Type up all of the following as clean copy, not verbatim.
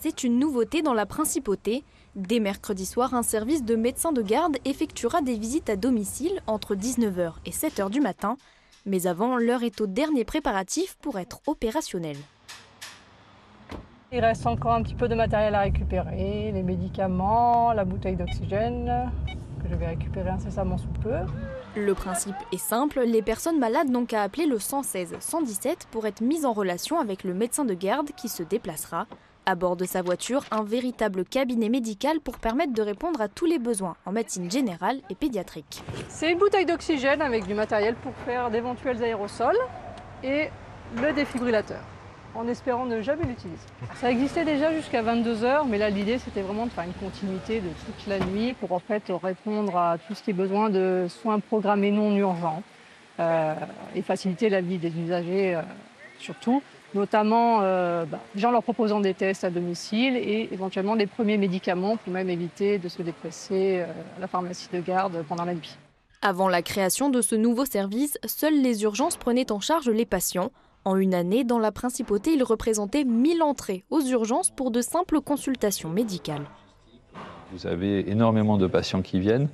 C'est une nouveauté dans la Principauté. Dès mercredi soir, un service de médecins de garde effectuera des visites à domicile entre 19 h et 7 h du matin. Mais avant, l'heure est au dernier préparatif pour être opérationnel. Il reste encore un petit peu de matériel à récupérer, les médicaments, la bouteille d'oxygène, que je vais récupérer incessamment sous peu. Le principe est simple, les personnes malades n'ont qu'à appeler le 116-117 pour être mises en relation avec le médecin de garde qui se déplacera. À bord de sa voiture, un véritable cabinet médical pour permettre de répondre à tous les besoins en médecine générale et pédiatrique. C'est une bouteille d'oxygène avec du matériel pour faire d'éventuels aérosols et le défibrillateur, en espérant ne jamais l'utiliser. Ça existait déjà jusqu'à 22 h, mais là l'idée c'était vraiment de faire une continuité de toute la nuit pour en fait répondre à tout ce qui est besoin de soins programmés non urgents et faciliter la vie des usagers surtout. Notamment déjà en leur proposant des tests à domicile et éventuellement des premiers médicaments pour même éviter de se déplacer à la pharmacie de garde pendant la nuit. Avant la création de ce nouveau service, seules les urgences prenaient en charge les patients. En une année, dans la Principauté, il représentait 1000 entrées aux urgences pour de simples consultations médicales. Vous avez énormément de patients qui viennent,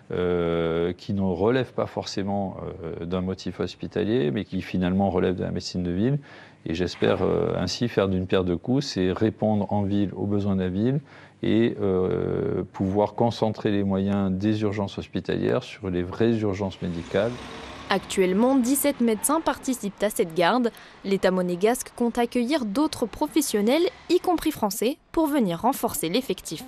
qui ne relèvent pas forcément d'un motif hospitalier, mais qui finalement relèvent de la médecine de ville. Et j'espère ainsi faire d'une pierre deux coups, c'est répondre en ville aux besoins de la ville et pouvoir concentrer les moyens des urgences hospitalières sur les vraies urgences médicales. Actuellement, 17 médecins participent à cette garde. L'État monégasque compte accueillir d'autres professionnels, y compris français, pour venir renforcer l'effectif.